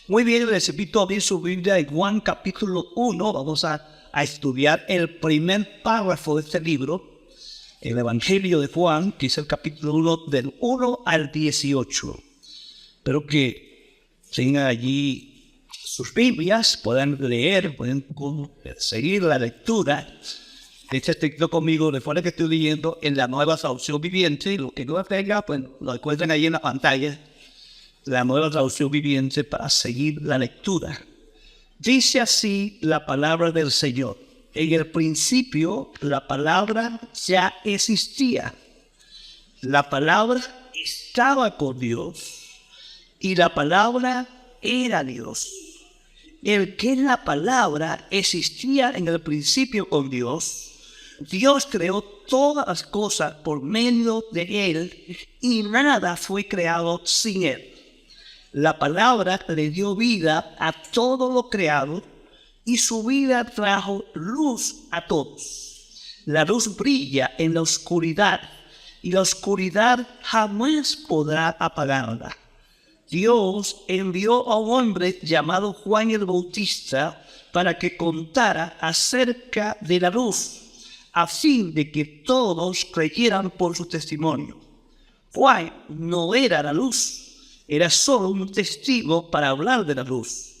Muy bien, les invito a abrir su Biblia en Juan capítulo 1. Vamos a estudiar el primer párrafo de este libro, el Evangelio de Juan, que es el capítulo 1 del 1 al 18. Espero que tengan allí sus Biblias, puedan leer, pueden seguir la lectura de este texto conmigo. Recuerden que estoy leyendo en la Nueva Traducción Viviente, y lo que no tenga, pues lo encuentran ahí en la pantalla, la Nueva Traducción Viviente, para seguir la lectura. Dice así la palabra del Señor: en el principio la palabra ya existía. La palabra estaba con Dios y la palabra era Dios. El que en la palabra existía en el principio con Dios. Dios creó todas las cosas por medio de Él y nada fue creado sin Él. La palabra le dio vida a todo lo creado y su vida trajo luz a todos. La luz brilla en la oscuridad y la oscuridad jamás podrá apagarla. Dios envió a un hombre llamado Juan el Bautista para que contara acerca de la luz, a fin de que todos creyeran por su testimonio. Juan no era la luz, era solo un testigo para hablar de la luz.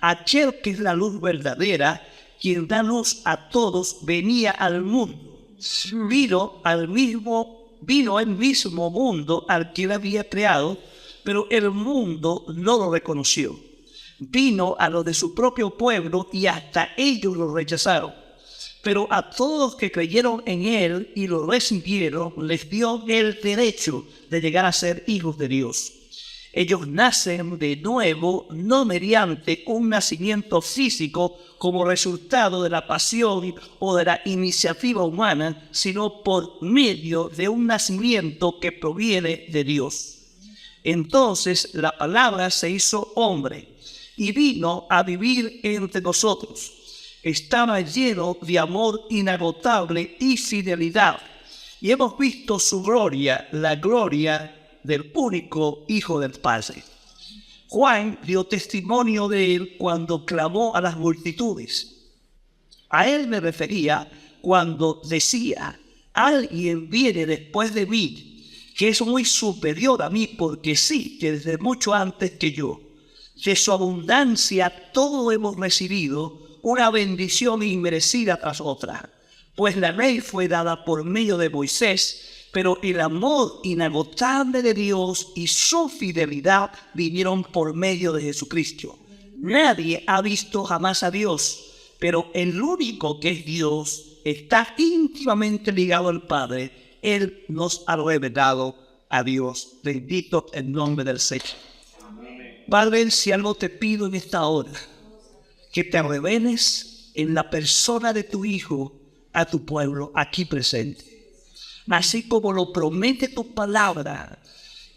Aquel que es la luz verdadera, quien da luz a todos, venía al mundo. Vino al mismo mundo al que él había creado, pero el mundo no lo reconoció. Vino a los de su propio pueblo y hasta ellos lo rechazaron. Pero a todos los que creyeron en él y lo recibieron, les dio el derecho de llegar a ser hijos de Dios. Ellos nacen de nuevo, no mediante un nacimiento físico como resultado de la pasión o de la iniciativa humana, sino por medio de un nacimiento que proviene de Dios. Entonces la palabra se hizo hombre y vino a vivir entre nosotros. Estaba lleno de amor inagotable y fidelidad, y hemos visto su gloria, la gloria del único Hijo del Padre. Juan dio testimonio de él cuando clamó a las multitudes. A él me refería cuando decía: alguien viene después de mí, que es muy superior a mí, porque sí, que desde mucho antes que yo. De su abundancia todo hemos recibido, una bendición inmerecida tras otra. Pues la ley fue dada por medio de Moisés, pero el amor inagotable de Dios y su fidelidad vinieron por medio de Jesucristo. Nadie ha visto jamás a Dios, pero el único que es Dios está íntimamente ligado al Padre. Él nos ha revelado a Dios. Bendito el nombre del Señor. Padre, si algo te pido en esta hora, que te reveles en la persona de tu Hijo a tu pueblo aquí presente. Así como lo promete tu palabra,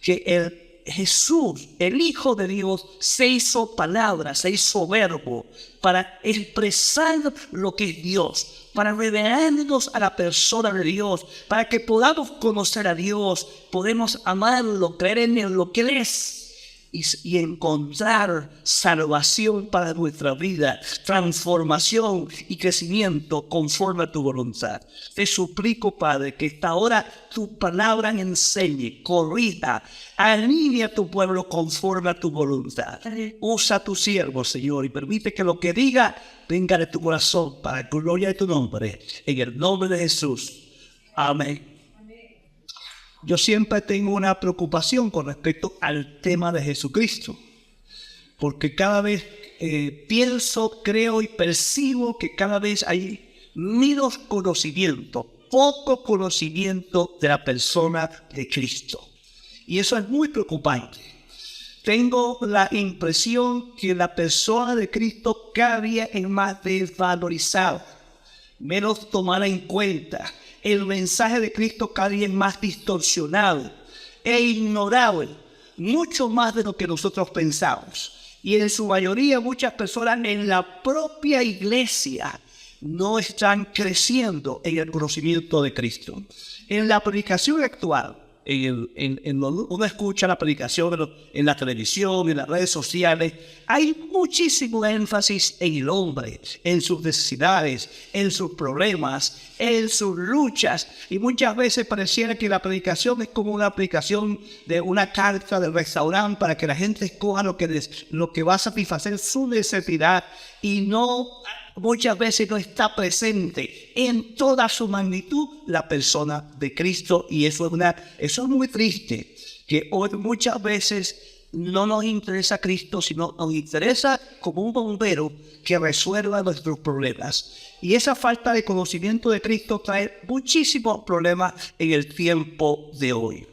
que Jesús, el Hijo de Dios, se hizo palabra, se hizo verbo, para expresar lo que es Dios, para revelarnos a la persona de Dios, para que podamos conocer a Dios, podemos amarlo, creer en lo que Él es. Y encontrar salvación para nuestra vida, transformación y crecimiento conforme a tu voluntad. Te suplico, Padre, que esta hora tu palabra enseñe, corrija, alinee a tu pueblo conforme a tu voluntad. Usa a tu siervo, Señor, y permite que lo que diga venga de tu corazón para la gloria de tu nombre. En el nombre de Jesús. Amén. Yo siempre tengo una preocupación con respecto al tema de Jesucristo, porque cada vez pienso, creo y percibo que cada vez hay menos conocimiento, poco conocimiento de la persona de Cristo. Y eso es muy preocupante. Tengo la impresión que la persona de Cristo cada día es más desvalorizada, menos tomada en cuenta. El mensaje de Cristo cada día es más distorsionado e ignorado, mucho más de lo que nosotros pensamos. Y en su mayoría muchas personas en la propia iglesia no están creciendo en el conocimiento de Cristo. En la predicación actual, uno escucha la predicación en la televisión, en las redes sociales, hay muchísimo énfasis en el hombre, en sus necesidades, en sus problemas, en sus luchas. Y muchas veces pareciera que la predicación es como una predicación de una carta del restaurante para que la gente escoja lo que va a satisfacer su necesidad y no... Muchas veces no está presente en toda su magnitud la persona de Cristo, y eso es muy triste, que hoy muchas veces no nos interesa Cristo, sino nos interesa como un bombero que resuelva nuestros problemas. Y esa falta de conocimiento de Cristo trae muchísimos problemas en el tiempo de hoy.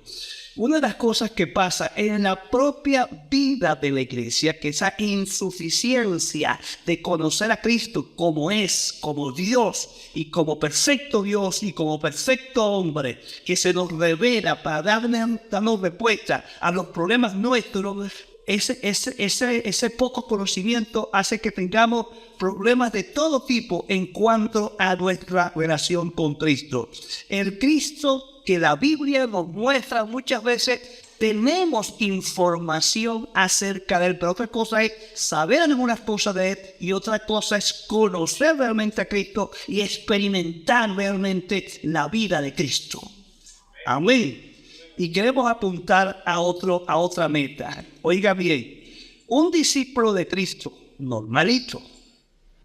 Una de las cosas que pasa en la propia vida de la iglesia, que esa insuficiencia de conocer a Cristo como es, como Dios y como perfecto Dios y como perfecto hombre, que se nos revela para darnos respuesta a los problemas nuestros, ese poco conocimiento hace que tengamos problemas de todo tipo en cuanto a nuestra relación con Cristo. El Cristo que la Biblia nos muestra muchas veces, tenemos información acerca de Él, pero otra cosa es saber algunas cosas de Él y otra cosa es conocer realmente a Cristo y experimentar realmente la vida de Cristo. Amén. Y queremos apuntar a otra meta. Oiga bien, un discípulo de Cristo normalito,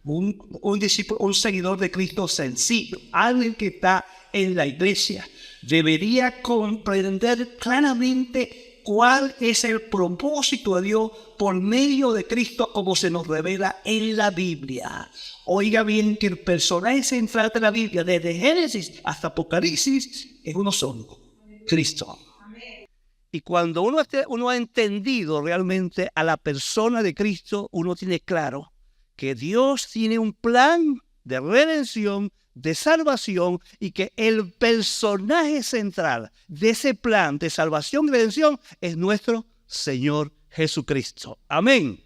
un discípulo, un seguidor de Cristo sencillo, alguien que está en la iglesia, debería comprender claramente cuál es el propósito de Dios por medio de Cristo como se nos revela en la Biblia. Oiga bien que el personaje central de la Biblia, desde Génesis hasta Apocalipsis, es uno solo, Cristo. Y cuando uno ha entendido realmente a la persona de Cristo, uno tiene claro que Dios tiene un plan de redención, de salvación, y que el personaje central de ese plan de salvación y redención es nuestro Señor Jesucristo. Amén.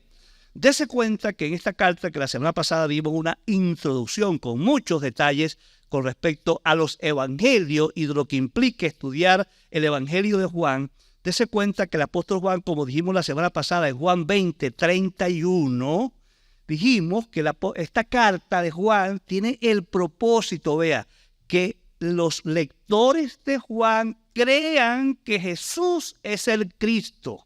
Dese cuenta que en esta carta que la semana pasada vimos una introducción con muchos detalles con respecto a los evangelios y de lo que implica estudiar el evangelio de Juan. Dese cuenta que el apóstol Juan, como dijimos la semana pasada en Juan 20:31, dijimos que esta carta de Juan tiene el propósito, vea, que los lectores de Juan crean que Jesús es el Cristo,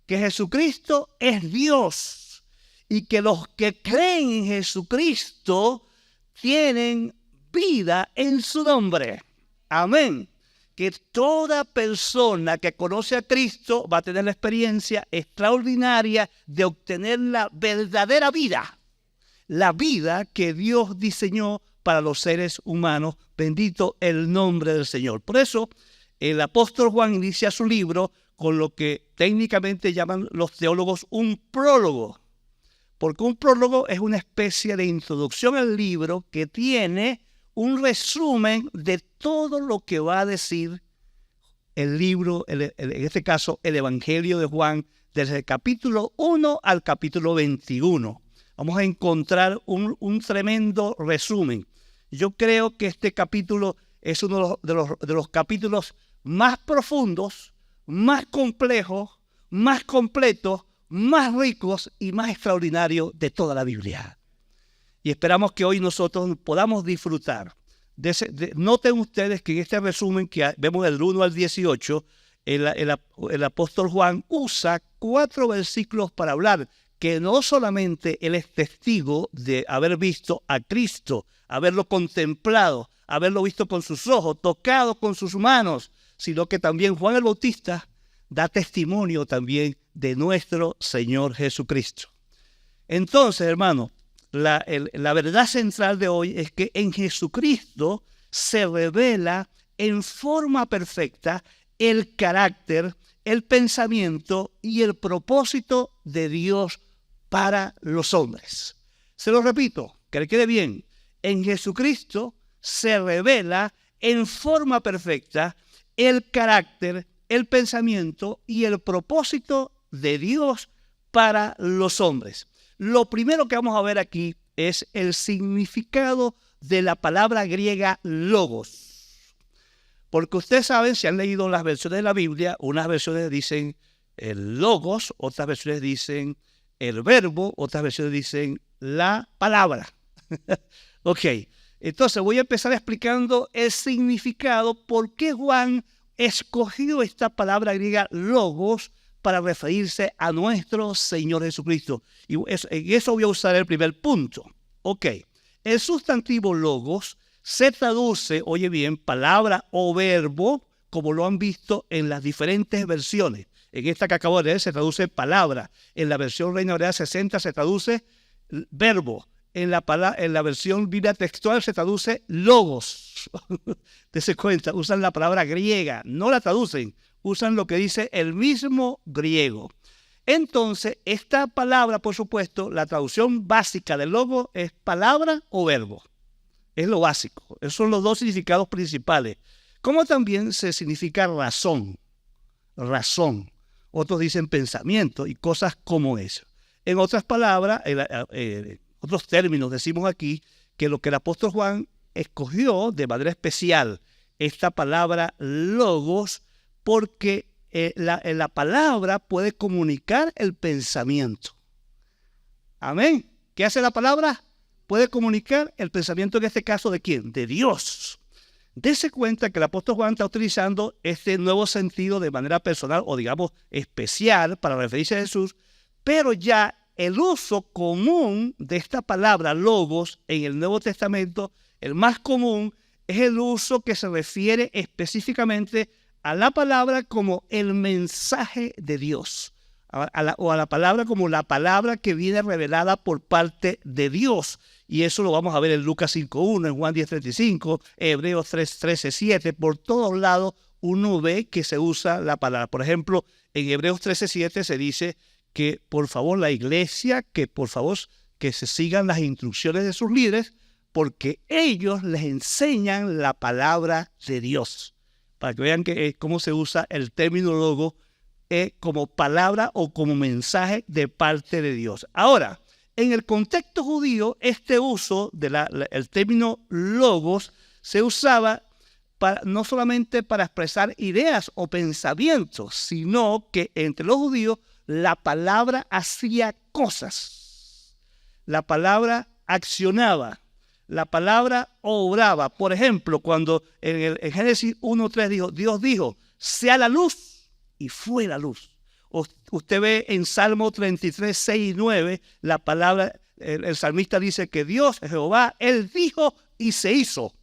que Jesucristo es Dios y que los que creen en Jesucristo tienen vida en su nombre. Amén. Que toda persona que conoce a Cristo va a tener la experiencia extraordinaria de obtener la verdadera vida, la vida que Dios diseñó para los seres humanos. Bendito el nombre del Señor. Por eso, el apóstol Juan inicia su libro con lo que técnicamente llaman los teólogos un prólogo, porque un prólogo es una especie de introducción al libro que tiene un resumen de todo lo que va a decir el libro, en este caso el Evangelio de Juan, desde el capítulo 1 al capítulo 21. Vamos a encontrar un tremendo resumen. Yo creo que este capítulo es uno de los capítulos más profundos, más complejos, más completos, más ricos y más extraordinarios de toda la Biblia. Y esperamos que hoy nosotros podamos disfrutar. Noten ustedes que en este resumen que vemos del 1 al 18, el apóstol Juan usa 4 versículos para hablar que no solamente él es testigo de haber visto a Cristo, haberlo contemplado, haberlo visto con sus ojos, tocado con sus manos, sino que también Juan el Bautista da testimonio también de nuestro Señor Jesucristo. Entonces, hermano, la verdad central de hoy es que en Jesucristo se revela en forma perfecta el carácter, el pensamiento y el propósito de Dios para los hombres. Se lo repito, que le quede bien. En Jesucristo se revela en forma perfecta el carácter, el pensamiento y el propósito de Dios para los hombres. Lo primero que vamos a ver aquí es el significado de la palabra griega logos. Porque ustedes saben, si han leído las versiones de la Biblia, unas versiones dicen el logos, otras versiones dicen el verbo, otras versiones dicen la palabra. Ok, entonces voy a empezar explicando el significado, por qué Juan escogió esta palabra griega logos para referirse a nuestro Señor Jesucristo. Y en eso voy a usar el primer punto. Ok, el sustantivo logos se traduce, oye bien, palabra o verbo, como lo han visto en las diferentes versiones. En esta que acabo de leer se traduce palabra. En la versión Reina Valera 60 se traduce verbo. En la versión Biblia textual se traduce logos. Dese cuenta, usan la palabra griega, no la traducen, usan lo que dice el mismo griego. Entonces, esta palabra, por supuesto, la traducción básica del logo es palabra o verbo. Es lo básico. Esos son los dos significados principales. Como también se significa razón. Razón. Otros dicen pensamiento y cosas como eso. En otras palabras, otros términos, decimos aquí que lo que el apóstol Juan escogió de manera especial esta palabra logos porque la palabra puede comunicar el pensamiento. Amén. ¿Qué hace la palabra? Puede comunicar el pensamiento, en este caso, ¿de quién? De Dios. Dese cuenta que el apóstol Juan está utilizando este nuevo sentido de manera personal o digamos especial para referirse a Jesús, pero ya el uso común de esta palabra logos en el Nuevo Testamento, el más común, es el uso que se refiere específicamente a la palabra como el mensaje de Dios, o a la palabra como la palabra que viene revelada por parte de Dios. Y eso lo vamos a ver en Lucas 5.1, en Juan 10.35, Hebreos 13.7. Por todos lados uno ve que se usa la palabra. Por ejemplo, en Hebreos 13.7 se dice que por favor la iglesia, que por favor que se sigan las instrucciones de sus líderes, porque ellos les enseñan la palabra de Dios. Para que vean cómo se usa el término logo como palabra o como mensaje de parte de Dios. Ahora, en el contexto judío, este uso del término logos se usaba no solamente para expresar ideas o pensamientos, sino que entre los judíos la palabra hacía cosas. La palabra accionaba. La palabra obraba. Por ejemplo, cuando en Génesis 1.3 Dios dijo, sea la luz, y fue la luz. Usted ve en Salmo 33, 6 y 9, la palabra, el salmista dice que Dios, Jehová, Él dijo y se hizo.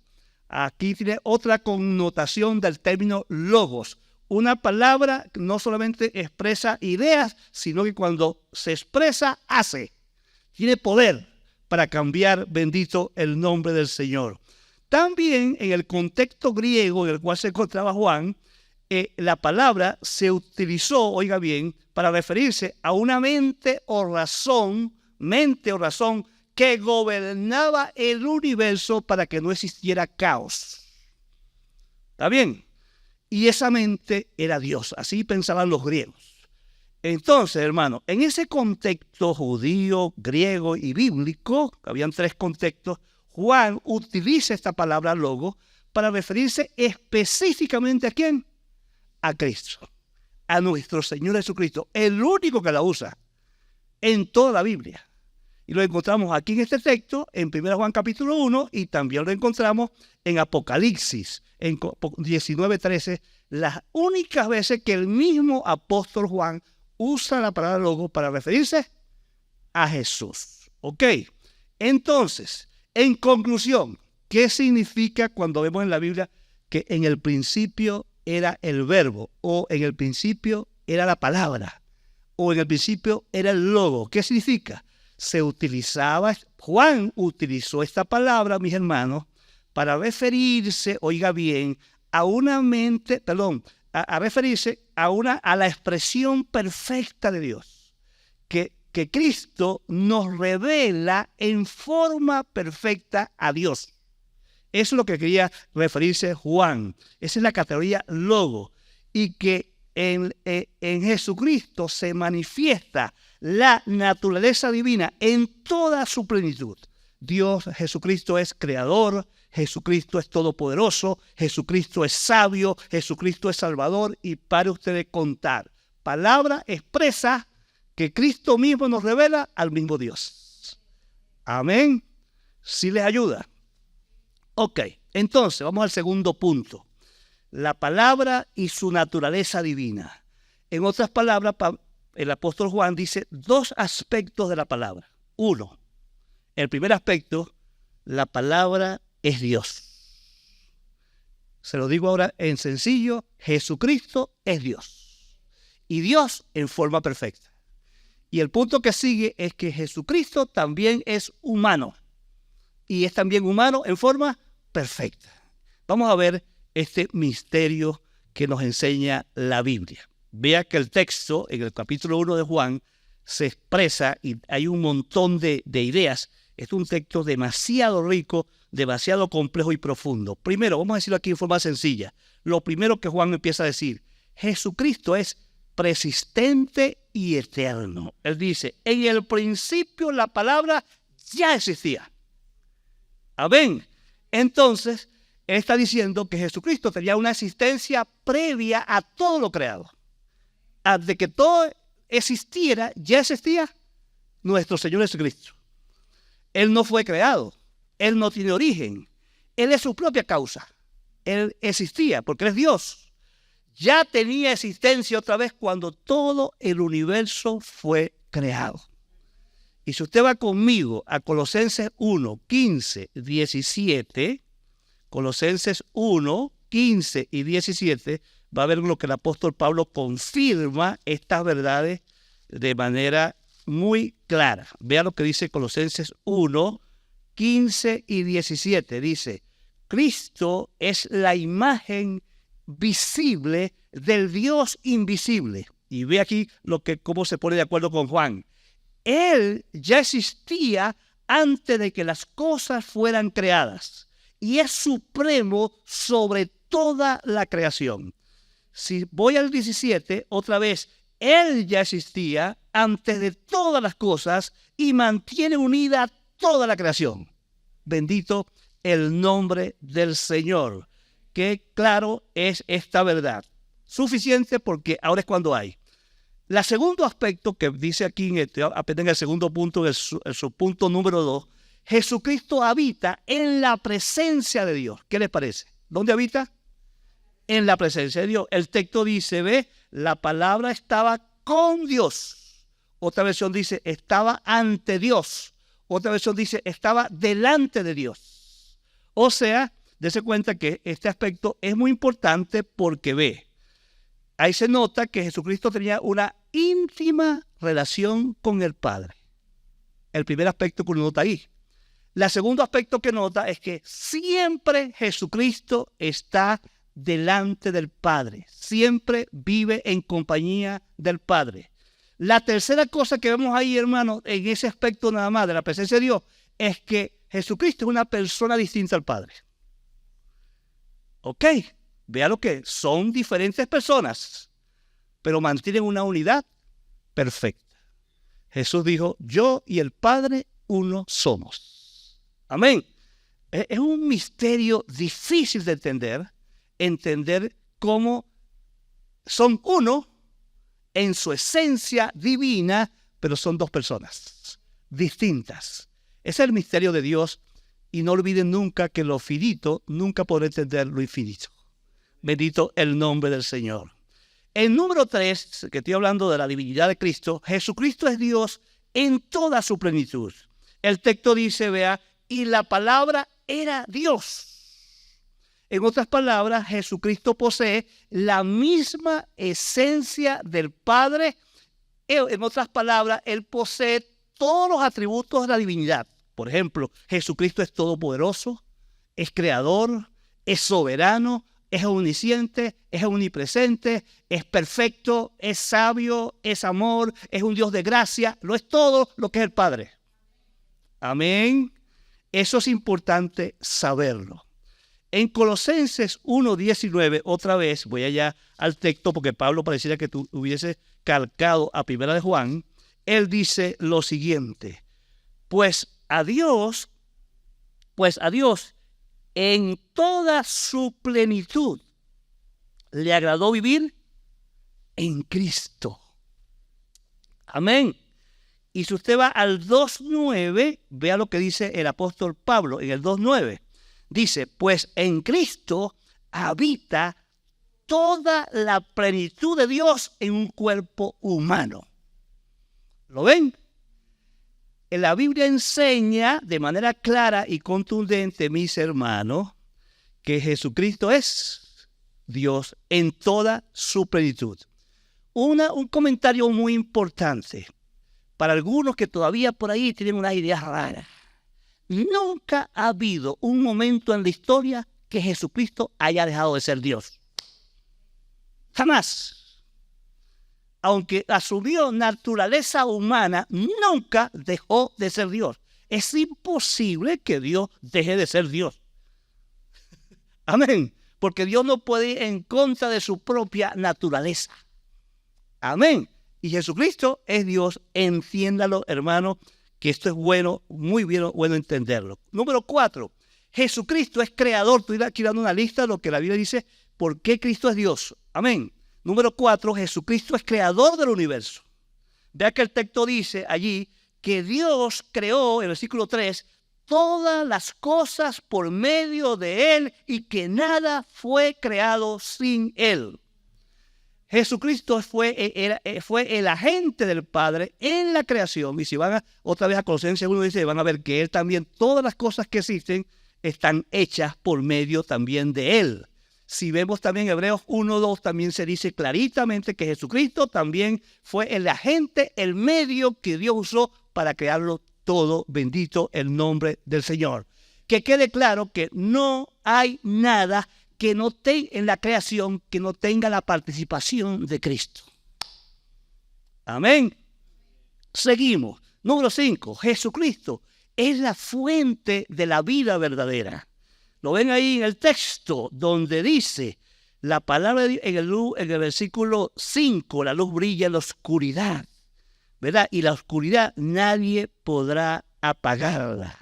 Aquí tiene otra connotación del término logos. Una palabra no solamente expresa ideas, sino que cuando se expresa, hace. Tiene poder para cambiar, bendito el nombre del Señor. También en el contexto griego en el cual se encontraba Juan, la palabra se utilizó, oiga bien, para referirse a una mente o razón que gobernaba el universo para que no existiera caos. ¿Está bien? Y esa mente era Dios, así pensaban los griegos. Entonces, hermano, en ese contexto judío, griego y bíblico, habían tres contextos, Juan utiliza esta palabra logo para referirse específicamente ¿a quién? A Cristo, a nuestro Señor Jesucristo, el único que la usa en toda la Biblia. Y lo encontramos aquí en este texto, en 1 Juan capítulo 1, y también lo encontramos en Apocalipsis, en 19:13, las únicas veces que el mismo apóstol Juan usa la palabra logo para referirse a Jesús. ¿Ok? Entonces, en conclusión, ¿qué significa cuando vemos en la Biblia que en el principio era el verbo, o en el principio era la palabra, o en el principio era el logo? ¿Qué significa? Juan utilizó esta palabra, mis hermanos, para referirse, oiga bien, a referirse a la expresión perfecta de Dios, que Cristo nos revela en forma perfecta a Dios. Eso es lo que quería referirse Juan. Esa es la categoría logo. Y que en Jesucristo se manifiesta la naturaleza divina en toda su plenitud. Dios, Jesucristo es creador, Jesucristo es todopoderoso, Jesucristo es sabio, Jesucristo es salvador, y pare usted de contar. Palabra expresa que Cristo mismo nos revela al mismo Dios. Amén. ¿Sí les ayuda? Ok, entonces vamos al segundo punto. La palabra y su naturaleza divina. En otras palabras, el apóstol Juan dice dos aspectos de la palabra. Uno, el primer aspecto, la palabra es Dios. Se lo digo ahora en sencillo, Jesucristo es Dios. Y Dios en forma perfecta. Y el punto que sigue es que Jesucristo también es humano. Y es también humano en forma perfecta. Vamos a ver este misterio que nos enseña la Biblia. Vea que el texto, en el capítulo 1 de Juan, se expresa y hay un montón de ideas. Es un texto demasiado rico, demasiado complejo y profundo. Primero, vamos a decirlo aquí en forma sencilla. Lo primero que Juan empieza a decir, Jesucristo es persistente y eterno. Él dice, en el principio la palabra ya existía. Amén. Entonces, él está diciendo que Jesucristo tenía una existencia previa a todo lo creado. Antes de que todo existiera, ya existía nuestro Señor Jesucristo. Él no fue creado. Él no tiene origen. Él es su propia causa. Él existía porque Él es Dios. Ya tenía existencia otra vez cuando todo el universo fue creado. Y si usted va conmigo a Colosenses 1, 15, 17, Colosenses 1, 15 y 17, va a ver lo que el apóstol Pablo confirma estas verdades de manera muy clara. Vea lo que dice Colosenses 1, 15 y 17. Dice, Cristo es la imagen visible del Dios invisible. Y ve aquí cómo se pone de acuerdo con Juan. Él ya existía antes de que las cosas fueran creadas y es supremo sobre toda la creación. Si voy al 17, otra vez, Él ya existía antes de todas las cosas y mantiene unida toda la creación. Bendito el nombre del Señor. Qué claro es esta verdad. Suficiente porque ahora es cuando hay. El segundo aspecto que dice aquí, apenas en el segundo punto, en su punto número 2, Jesucristo habita en la presencia de Dios. ¿Qué les parece? ¿Dónde habita? En la presencia de Dios. El texto dice, ve, la palabra estaba con Dios. Otra versión dice, estaba ante Dios. Otra versión dice, estaba delante de Dios. O sea, dése cuenta que este aspecto es muy importante porque ve, ahí se nota que Jesucristo tenía una íntima relación con el Padre. El primer aspecto que uno nota ahí. El segundo aspecto que nota es que siempre Jesucristo está delante del Padre. Siempre vive en compañía del Padre. La tercera cosa que vemos ahí, hermano, en ese aspecto nada más de la presencia de Dios, es que Jesucristo es una persona distinta al Padre. Ok. Vea lo que son diferentes personas, pero mantienen una unidad perfecta. Jesús dijo, yo y el Padre uno somos. Amén. Es un misterio difícil de entender cómo son uno en su esencia divina, pero son dos personas distintas. Ese es el misterio de Dios y no olviden nunca que lo finito nunca podrá entender lo infinito. Bendito el nombre del Señor. En número 3, que estoy hablando de la divinidad de Cristo, Jesucristo es Dios en toda su plenitud. El texto dice, vea, y la palabra era Dios. En otras palabras, Jesucristo posee la misma esencia del Padre. En otras palabras, Él posee todos los atributos de la divinidad. Por ejemplo, Jesucristo es todopoderoso, es creador, es soberano, es omnisciente, es omnipresente, es perfecto, es sabio, es amor, es un Dios de gracia, lo es todo lo que es el Padre. Amén. Eso es importante saberlo. En Colosenses 1:19, otra vez, voy allá al texto porque Pablo pareciera que hubiese calcado a Primera de Juan, él dice lo siguiente, pues a Dios en toda su plenitud, le agradó vivir en Cristo. Amén. Y si usted va al 2.9, vea lo que dice el apóstol Pablo en el 2.9. Dice, pues en Cristo habita toda la plenitud de Dios en un cuerpo humano. ¿Lo ven? La Biblia enseña de manera clara y contundente, mis hermanos, que Jesucristo es Dios en toda su plenitud. Un comentario muy importante para algunos que todavía por ahí tienen unas ideas raras. Nunca ha habido un momento en la historia que Jesucristo haya dejado de ser Dios. Jamás. Aunque asumió naturaleza humana, nunca dejó de ser Dios. Es imposible que Dios deje de ser Dios. Amén. Porque Dios no puede ir en contra de su propia naturaleza. Amén. Y Jesucristo es Dios. Entiéndalo, hermano, que esto es bueno, muy bien, bueno entenderlo. Número 4. Jesucristo es creador. Estoy aquí dando una lista de lo que la Biblia dice. ¿Por qué Cristo es Dios? Amén. Número 4. Jesucristo es creador del universo. Vea que el texto dice allí que Dios creó, en el versículo 3, todas las cosas por medio de Él y que nada fue creado sin Él. Jesucristo fue el agente del Padre en la creación. Y si van otra vez a Colosenses 1, dice, van a ver que Él también, todas las cosas que existen, están hechas por medio también de Él. Si vemos también Hebreos 1:2, también se dice claritamente que Jesucristo también fue el agente, el medio que Dios usó para crearlo todo. Bendito el nombre del Señor. Que quede claro que no hay nada que no tenga en la creación que no tenga la participación de Cristo. Amén. Seguimos. Número 5. Jesucristo es la fuente de la vida verdadera. Lo ven ahí en el texto donde dice la palabra de Dios, en el versículo 5, la luz brilla en la oscuridad, ¿verdad? Y la oscuridad nadie podrá apagarla.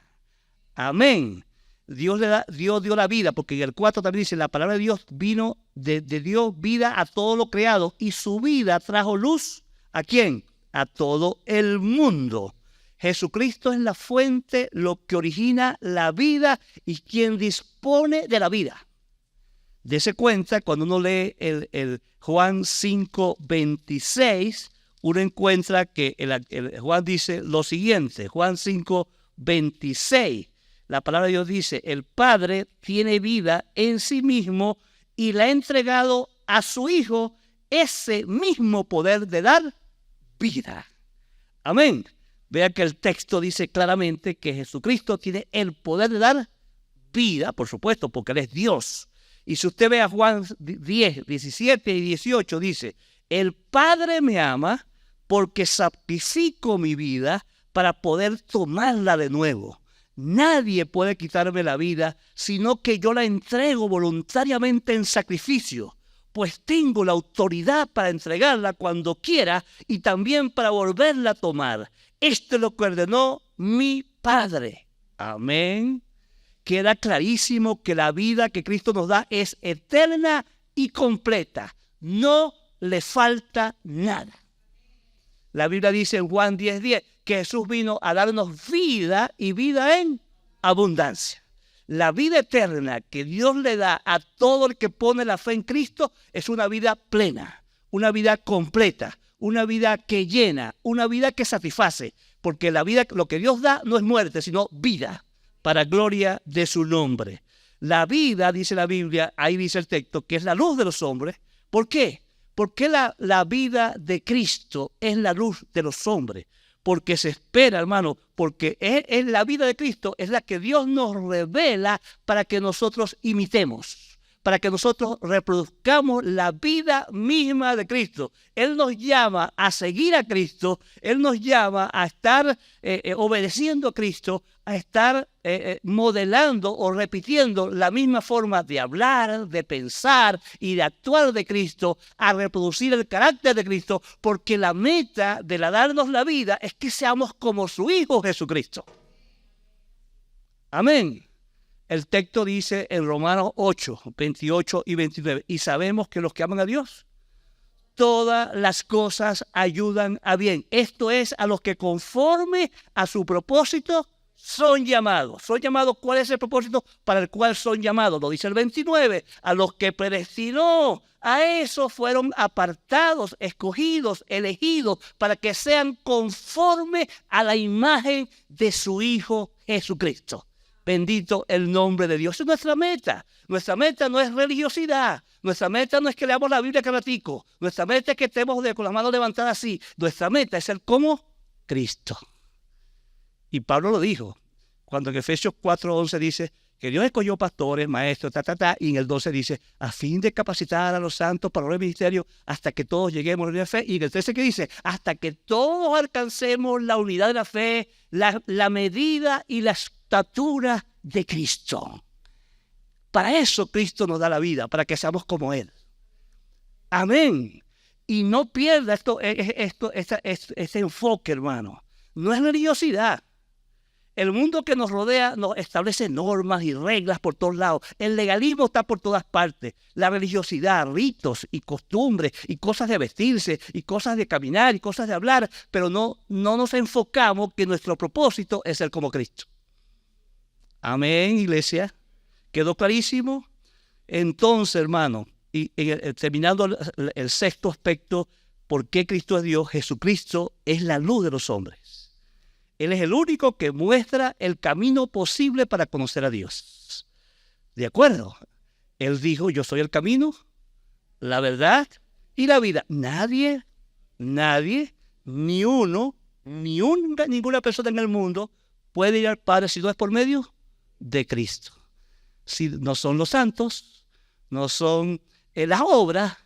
Amén. Dios dio la vida, porque en el 4 también dice, la palabra de Dios vino de Dios vida a todo lo creado, y su vida trajo luz, ¿a quién? A todo el mundo. Jesucristo es la fuente, lo que origina la vida y quien dispone de la vida. Dese cuenta, cuando uno lee el Juan 5:26, uno encuentra que el Juan dice lo siguiente, Juan 5:26. La palabra de Dios dice, el Padre tiene vida en sí mismo y le ha entregado a su Hijo ese mismo poder de dar vida. Amén. Vea que el texto dice claramente que Jesucristo tiene el poder de dar vida, por supuesto, porque Él es Dios. Y si usted ve a Juan 10, 17 y 18, dice, el Padre me ama porque sacrifico mi vida para poder tomarla de nuevo. Nadie puede quitarme la vida, sino que yo la entrego voluntariamente en sacrificio, pues tengo la autoridad para entregarla cuando quiera y también para volverla a tomar. Esto es lo que ordenó mi Padre. Amén. Queda clarísimo que la vida que Cristo nos da es eterna y completa. No le falta nada. La Biblia dice en Juan 10:10 que Jesús vino a darnos vida y vida en abundancia. La vida eterna que Dios le da a todo el que pone la fe en Cristo es una vida plena, una vida completa, una vida que llena, una vida que satisface, porque la vida, lo que Dios da no es muerte, sino vida, para gloria de su nombre. La vida, dice la Biblia, ahí dice el texto, que es la luz de los hombres. ¿Por qué? Porque la vida de Cristo es la luz de los hombres. Porque se espera, hermano, porque es la vida de Cristo, es la que Dios nos revela para que nosotros imitemos, para que nosotros reproduzcamos la vida misma de Cristo. Él nos llama a seguir a Cristo, Él nos llama a estar obedeciendo a Cristo, a estar modelando o repitiendo la misma forma de hablar, de pensar y de actuar de Cristo, a reproducir el carácter de Cristo, porque la meta de darnos la vida es que seamos como su Hijo Jesucristo. Amén. El texto dice en Romanos 8, 28 y 29, y sabemos que los que aman a Dios, todas las cosas ayudan a bien. Esto es, a los que conforme a su propósito son llamados. Son llamados, ¿cuál es el propósito para el cual son llamados? Lo dice el 29, a los que predestinó, a esos fueron apartados, escogidos, elegidos, para que sean conforme a la imagen de su Hijo Jesucristo. Bendito el nombre de Dios. Esa es nuestra meta. Nuestra meta no es religiosidad. Nuestra meta no es que leamos la Biblia cada ratico. Nuestra meta es que estemos con las manos levantadas así. Nuestra meta es ser como Cristo. Y Pablo lo dijo, cuando en Efesios 4:11 dice que Dios escogió pastores, maestros, y en el 12 dice, a fin de capacitar a los santos para el ministerio hasta que todos lleguemos a la fe. Y en el 13 que dice, hasta que todos alcancemos la unidad de la fe, la medida y la estatura de Cristo. Para eso Cristo nos da la vida, para que seamos como Él. Amén. Y no pierda este enfoque, hermano. No es religiosidad. El mundo que nos rodea nos establece normas y reglas por todos lados. El legalismo está por todas partes. La religiosidad, ritos y costumbres y cosas de vestirse y cosas de caminar y cosas de hablar, pero no nos enfocamos que nuestro propósito es ser como Cristo. Amén, iglesia. ¿Quedó clarísimo? Entonces, hermano, y terminando el sexto aspecto, ¿por qué Cristo es Dios? Jesucristo es la luz de los hombres. Él es el único que muestra el camino posible para conocer a Dios. ¿De acuerdo? Él dijo, yo soy el camino, la verdad y la vida. Nadie, ninguna persona en el mundo puede ir al Padre si no es por medio de Cristo. Si no son los santos, no son las obras,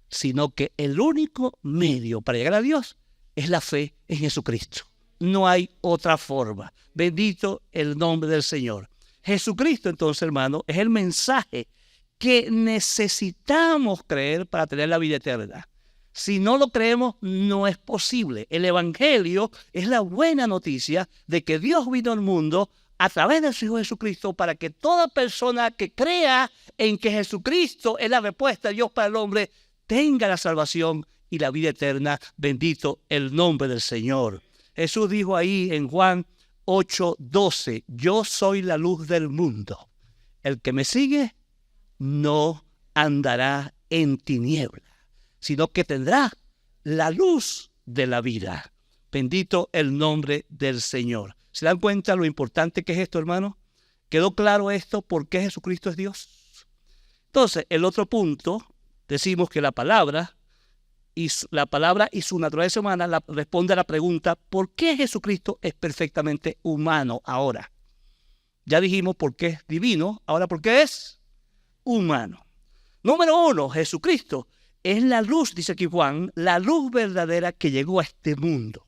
sino que el único medio para llegar a Dios es la fe en Jesucristo. No hay otra forma. Bendito el nombre del Señor. Jesucristo, entonces, hermano, es el mensaje que necesitamos creer para tener la vida eterna. Si no lo creemos, no es posible. El Evangelio es la buena noticia de que Dios vino al mundo a través de su Hijo Jesucristo para que toda persona que crea en que Jesucristo es la respuesta de Dios para el hombre tenga la salvación y la vida eterna. Bendito el nombre del Señor. Jesús dijo ahí en Juan 8:12, yo soy la luz del mundo. El que me sigue no andará en tinieblas, sino que tendrá la luz de la vida. Bendito el nombre del Señor. ¿Se dan cuenta lo importante que es esto, hermano? ¿Quedó claro esto? ¿Por qué Jesucristo es Dios? Entonces, el otro punto, decimos que la palabra y su naturaleza humana responde a la pregunta, ¿por qué Jesucristo es perfectamente humano ahora? Ya dijimos por qué es divino, ahora ¿por qué es humano? Número 1, Jesucristo es la luz, dice aquí Juan, la luz verdadera que llegó a este mundo.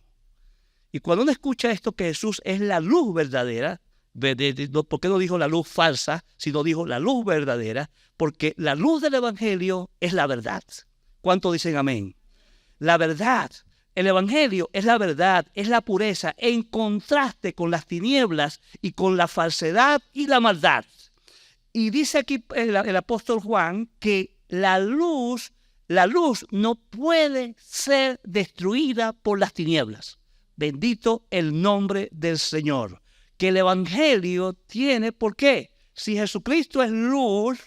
Y cuando uno escucha esto, que Jesús es la luz verdadera, ¿por qué no dijo la luz falsa, sino dijo la luz verdadera? Porque la luz del Evangelio es la verdad. ¿Cuántos dicen amén? La verdad, el Evangelio es la verdad, es la pureza, en contraste con las tinieblas y con la falsedad y la maldad. Y dice aquí el apóstol Juan que la luz no puede ser destruida por las tinieblas. Bendito el nombre del Señor. Que el Evangelio tiene, ¿por qué? Si Jesucristo es luz,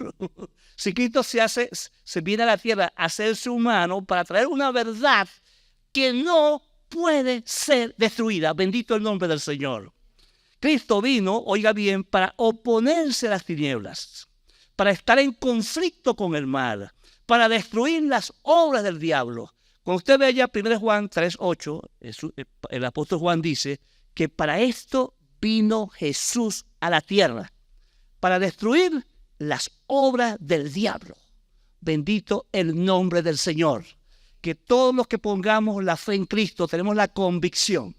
si Cristo se viene a la tierra a hacerse humano para traer una verdad que no puede ser destruida. Bendito el nombre del Señor. Cristo vino, oiga bien, para oponerse a las tinieblas, para estar en conflicto con el mal, para destruir las obras del diablo. Cuando usted ve allá 1 Juan 3:8, el apóstol Juan dice que para esto vino Jesús a la tierra, para destruir las obras del diablo. Bendito el nombre del Señor. Que todos los que pongamos la fe en Cristo tenemos la convicción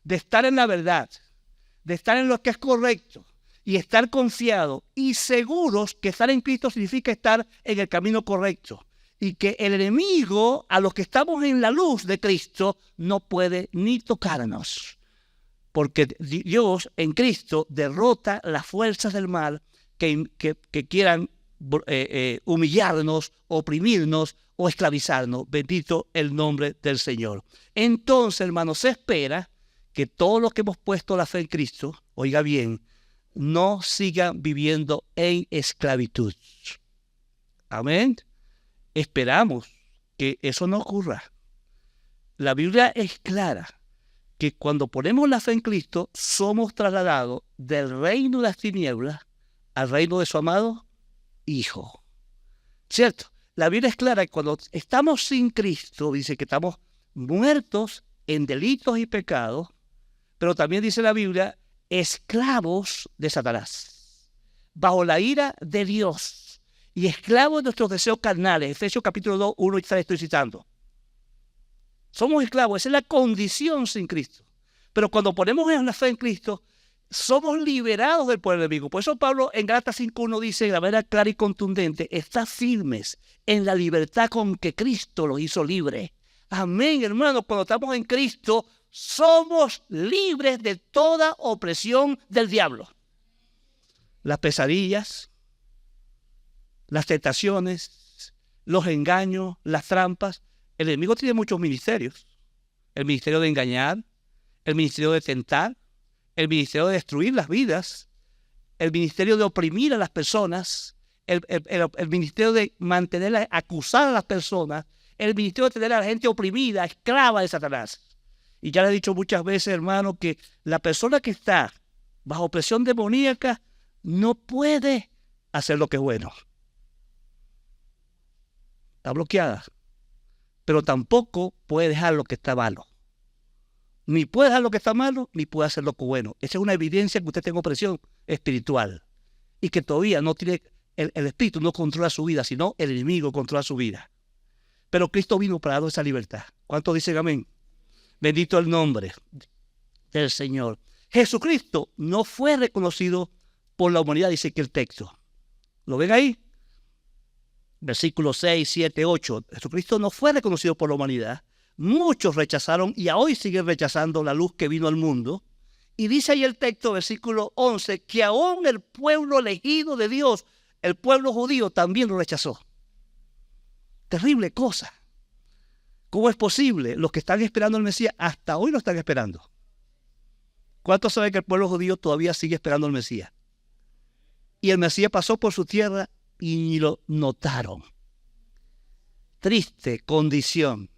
de estar en la verdad, de estar en lo que es correcto y estar confiados y seguros que estar en Cristo significa estar en el camino correcto. Y que el enemigo, a los que estamos en la luz de Cristo, no puede ni tocarnos. Porque Dios en Cristo derrota las fuerzas del mal que quieran humillarnos, oprimirnos o esclavizarnos. Bendito el nombre del Señor. Entonces, hermanos, se espera que todos los que hemos puesto la fe en Cristo, oiga bien, no sigan viviendo en esclavitud. Amén. Esperamos que eso no ocurra. La Biblia es clara que cuando ponemos la fe en Cristo, somos trasladados del reino de las tinieblas al reino de su amado Hijo. ¿Cierto? La Biblia es clara que cuando estamos sin Cristo, dice que estamos muertos en delitos y pecados, pero también dice la Biblia, esclavos de Satanás, bajo la ira de Dios y esclavos de nuestros deseos carnales. Efesios capítulo 2, 1 y 3 estoy citando. Somos esclavos, esa es la condición sin Cristo. Pero cuando ponemos la fe en Cristo, somos liberados del poder del enemigo. Por eso Pablo en Gálatas 5:1 dice de manera clara y contundente, está firmes en la libertad con que Cristo los hizo libres. Amén, hermanos, cuando estamos en Cristo, somos libres de toda opresión del diablo. Las pesadillas, las tentaciones, los engaños, las trampas. El enemigo tiene muchos ministerios. El ministerio de engañar, el ministerio de tentar, el ministerio de destruir las vidas, el ministerio de oprimir a las personas, el ministerio de mantener, acusar a las personas, el ministerio de tener a la gente oprimida, esclava de Satanás. Y ya le he dicho muchas veces, hermano, que la persona que está bajo opresión demoníaca no puede hacer lo que es bueno. Está bloqueada. Pero tampoco puede dejar lo que está malo. Ni puede dejar lo que está malo, ni puede hacer lo que es bueno. Esa es una evidencia que usted tiene opresión espiritual y que todavía no tiene, el espíritu no controla su vida, sino el enemigo controla su vida. Pero Cristo vino para darnos esa libertad. ¿Cuántos dicen amén? Bendito el nombre del Señor. Jesucristo no fue reconocido por la humanidad, dice que el texto. ¿Lo ven ahí? Versículos 6, 7, 8. Jesucristo no fue reconocido por la humanidad. Muchos rechazaron y hoy siguen rechazando la luz que vino al mundo. Y dice ahí el texto, versículo 11, que aún el pueblo elegido de Dios, el pueblo judío, también lo rechazó. Terrible cosa. ¿Cómo es posible? Los que están esperando al Mesías hasta hoy lo están esperando. ¿Cuántos saben que el pueblo judío todavía sigue esperando al Mesías? Y el Mesías pasó por su tierra y ni lo notaron. Triste condición.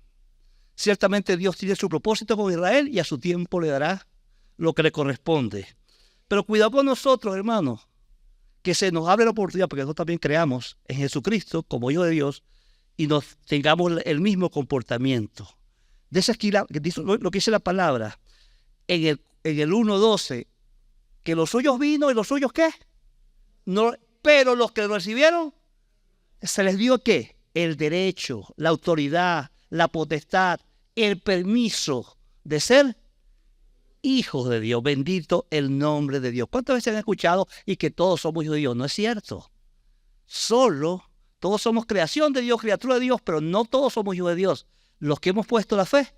Ciertamente Dios tiene su propósito con Israel y a su tiempo le dará lo que le corresponde. Pero cuidado con nosotros, hermanos, que se nos abre la oportunidad, porque nosotros también creamos en Jesucristo como Hijo de Dios y nos tengamos el mismo comportamiento. De esa esquina, lo que dice la palabra, en el 1:12, que los suyos vino y los suyos ¿qué? No, pero los que lo recibieron, se les dio ¿qué? El derecho, la autoridad, la potestad, el permiso de ser hijos de Dios. Bendito el nombre de Dios. ¿Cuántas veces han escuchado y que todos somos hijos de Dios? No es cierto. Solo todos somos creación de Dios, criatura de Dios, pero no todos somos hijos de Dios. Los que hemos puesto la fe,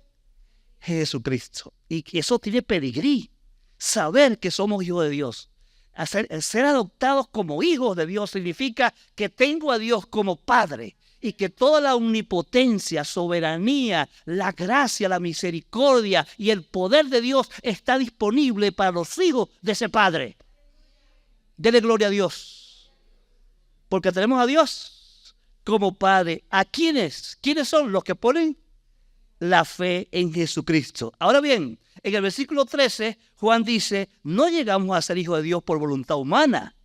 Jesucristo. Y que eso tiene peligrí. Saber que somos hijos de Dios. Ser adoptados como hijos de Dios significa que tengo a Dios como Padre y que toda la omnipotencia, soberanía, la gracia, la misericordia y el poder de Dios está disponible para los hijos de ese Padre. Dele gloria a Dios. Porque tenemos a Dios como Padre. ¿A quiénes? ¿Quiénes son los que ponen la fe en Jesucristo? Ahora bien, en el versículo 13, Juan dice, no llegamos a ser hijos de Dios por voluntad humana.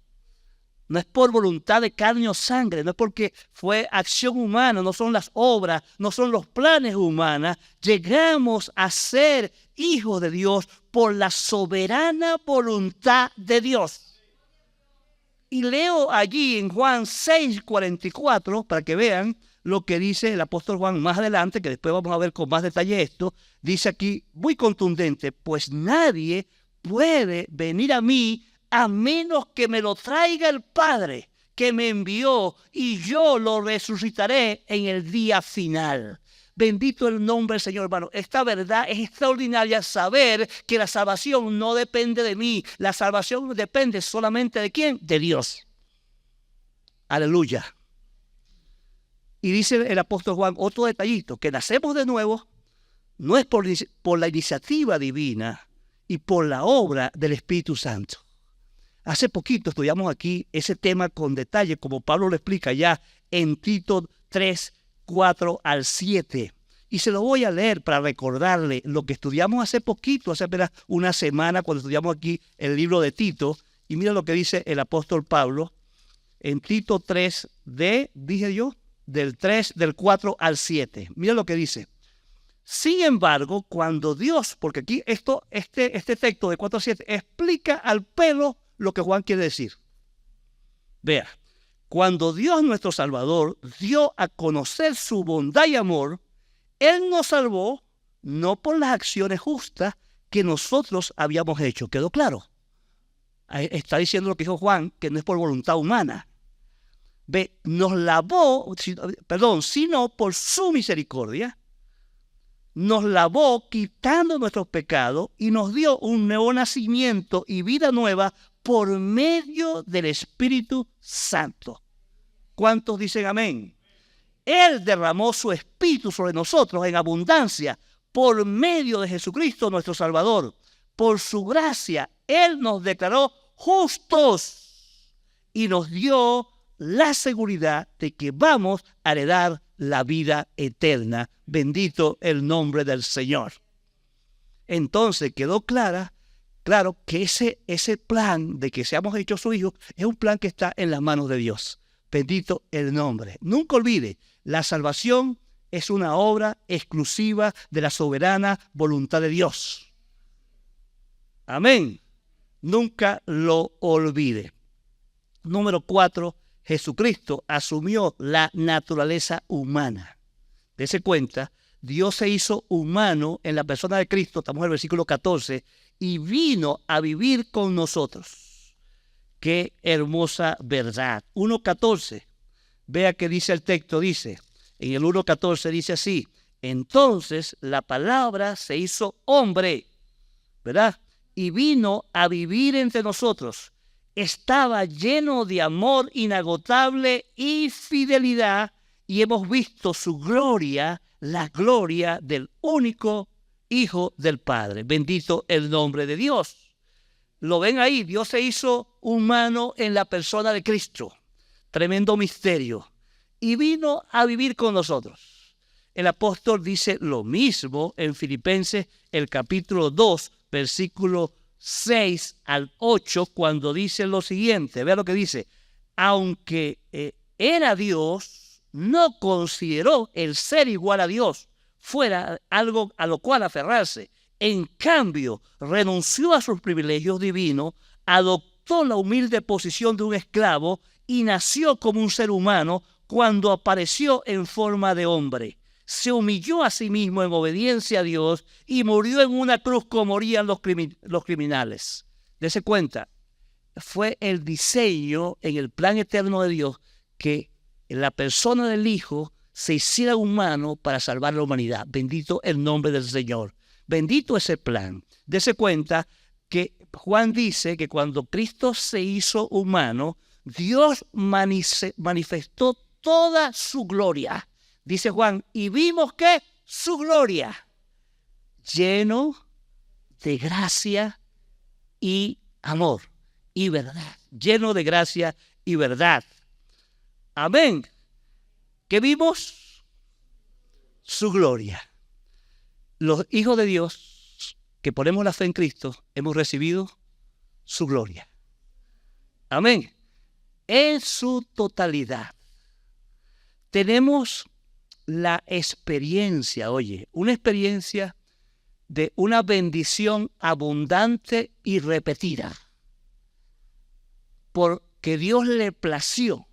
No es por voluntad de carne o sangre, no es porque fue acción humana, no son las obras, no son los planes humanos. Llegamos a ser hijos de Dios por la soberana voluntad de Dios. Y leo allí en Juan 6:44, para que vean lo que dice el apóstol Juan más adelante, que después vamos a ver con más detalle esto. Dice aquí, muy contundente, pues nadie puede venir a mí a menos que me lo traiga el Padre que me envió, y yo lo resucitaré en el día final. Bendito el nombre del Señor, hermano. Esta verdad es extraordinaria, saber que la salvación no depende de mí. La salvación depende solamente de ¿quién? De Dios. Aleluya. Y dice el apóstol Juan otro detallito, que nacemos de nuevo no es por la iniciativa divina y por la obra del Espíritu Santo. Hace poquito estudiamos aquí ese tema con detalle, como Pablo lo explica ya en Tito 3, 4 al 7. Y se lo voy a leer para recordarle lo que estudiamos hace poquito, hace apenas una semana, cuando estudiamos aquí el libro de Tito. Y mira lo que dice el apóstol Pablo en Tito 3, del 4 al 7. Mira lo que dice. Sin embargo, cuando Dios, porque aquí este texto de 4 al 7 explica al pelo lo que Juan quiere decir. Vea, cuando Dios nuestro Salvador dio a conocer su bondad y amor, Él nos salvó no por las acciones justas que nosotros habíamos hecho. ¿Quedó claro? Ahí está diciendo lo que dijo Juan, que no es por voluntad humana. Ve, nos lavó, sino por su misericordia, nos lavó quitando nuestros pecados y nos dio un nuevo nacimiento y vida nueva por medio del Espíritu Santo. ¿Cuántos dicen amén? Él derramó su Espíritu sobre nosotros en abundancia por medio de Jesucristo nuestro Salvador. Por su gracia, Él nos declaró justos y nos dio la seguridad de que vamos a heredar la vida eterna. Bendito el nombre del Señor. Entonces quedó claro que ese plan de que seamos hechos sus hijos es un plan que está en las manos de Dios. Bendito el nombre. Nunca olvide, la salvación es una obra exclusiva de la soberana voluntad de Dios. Amén. Nunca lo olvide. Número 4, Jesucristo asumió la naturaleza humana. Dese cuenta, Dios se hizo humano en la persona de Cristo, estamos en el versículo 14, y vino a vivir con nosotros. Qué hermosa verdad. 1:14, vea que dice el texto, dice, en el 1:14 dice así, entonces la palabra se hizo hombre, ¿verdad? Y vino a vivir entre nosotros. Estaba lleno de amor inagotable y fidelidad, y hemos visto su gloria, la gloria del único Hijo del Padre. Bendito el nombre de Dios. Lo ven ahí, Dios se hizo humano en la persona de Cristo. Tremendo misterio. Y vino a vivir con nosotros. El apóstol dice lo mismo en Filipenses, el capítulo 2, versículo 6 al 8, cuando dice lo siguiente. Vea lo que dice. Aunque era Dios, no consideró el ser igual a Dios fuera algo a lo cual aferrarse. En cambio, renunció a sus privilegios divinos, adoptó la humilde posición de un esclavo y nació como un ser humano cuando apareció en forma de hombre. Se humilló a sí mismo en obediencia a Dios y murió en una cruz como morían los criminales. Dese cuenta, fue el diseño en el plan eterno de Dios que la persona del Hijo se hiciera humano para salvar a la humanidad. Bendito el nombre del Señor. Bendito ese plan. Dese cuenta que Juan dice que cuando Cristo se hizo humano, Dios manifestó toda su gloria. Dice Juan, y vimos que su gloria, lleno de gracia y amor y verdad. Lleno de gracia y verdad. Amén. ¿Qué vimos? Su gloria. Los hijos de Dios que ponemos la fe en Cristo hemos recibido su gloria. Amén. En su totalidad. Tenemos la experiencia, una experiencia de una bendición abundante y repetida. Porque Dios le plació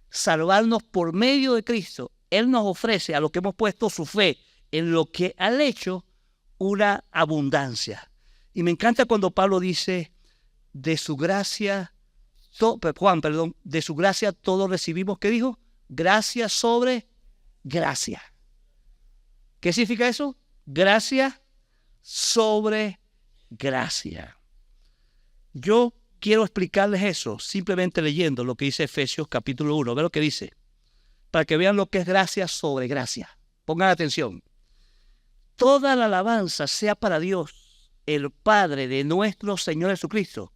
salvarnos por medio de Cristo. Él nos ofrece a los que hemos puesto su fe en lo que ha hecho una abundancia. Y me encanta cuando Pablo dice, de su gracia, de su gracia todos recibimos, ¿qué dijo? Gracia sobre gracia. ¿Qué significa eso? Gracia sobre gracia. Yo quiero explicarles eso simplemente leyendo lo que dice Efesios capítulo 1. Ve lo que dice, para que vean lo que es gracia sobre gracia. Pongan atención. Toda la alabanza sea para Dios, el Padre de nuestro Señor Jesucristo,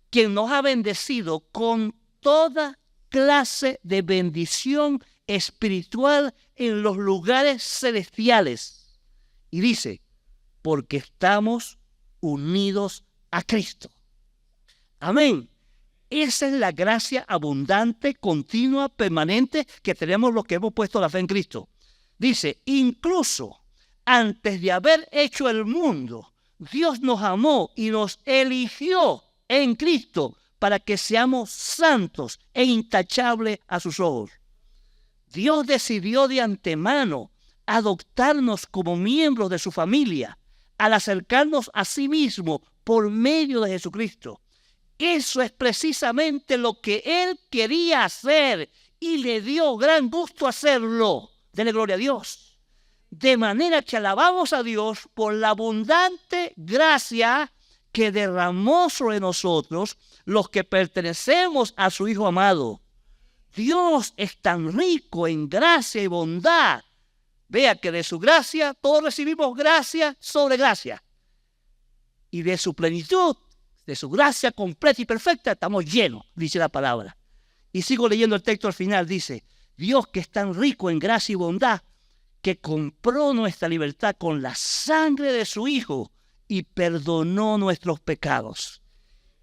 quien nos ha bendecido con toda clase de bendición espiritual en los lugares celestiales. Y dice, porque estamos unidos a Cristo. Amén. Esa es la gracia abundante, continua, permanente que tenemos los que hemos puesto la fe en Cristo. Dice, incluso antes de haber hecho el mundo, Dios nos amó y nos eligió en Cristo para que seamos santos e intachables a sus ojos. Dios decidió de antemano adoptarnos como miembros de su familia al acercarnos a sí mismo por medio de Jesucristo. Eso es precisamente lo que Él quería hacer y le dio gran gusto hacerlo. Dele gloria a Dios. De manera que alabamos a Dios por la abundante gracia que derramó sobre nosotros los que pertenecemos a su Hijo amado. Dios es tan rico en gracia y bondad. Vea que de su gracia todos recibimos gracia sobre gracia. Y de su plenitud, de su gracia completa y perfecta, estamos llenos, dice la palabra. Y sigo leyendo el texto al final, dice, Dios que es tan rico en gracia y bondad, que compró nuestra libertad con la sangre de su Hijo y perdonó nuestros pecados.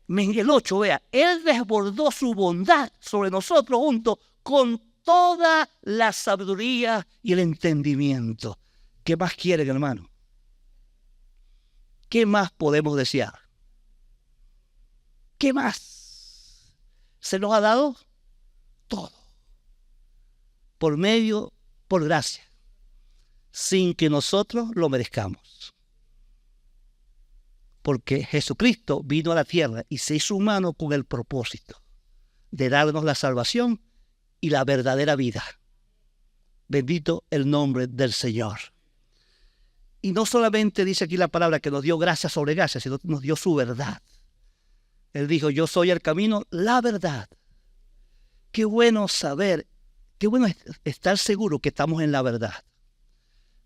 En el 8, vea, Él desbordó su bondad sobre nosotros juntos con toda la sabiduría y el entendimiento. ¿Qué más quieren, hermano? ¿Qué más podemos desear? ¿Qué más? Se nos ha dado todo. Por gracia, sin que nosotros lo merezcamos. Porque Jesucristo vino a la tierra y se hizo humano con el propósito de darnos la salvación y la verdadera vida. Bendito el nombre del Señor. Y no solamente dice aquí la palabra que nos dio gracia sobre gracia, sino que nos dio su verdad. Él dijo, yo soy el camino, la verdad. Qué bueno saber, qué bueno estar seguro que estamos en la verdad.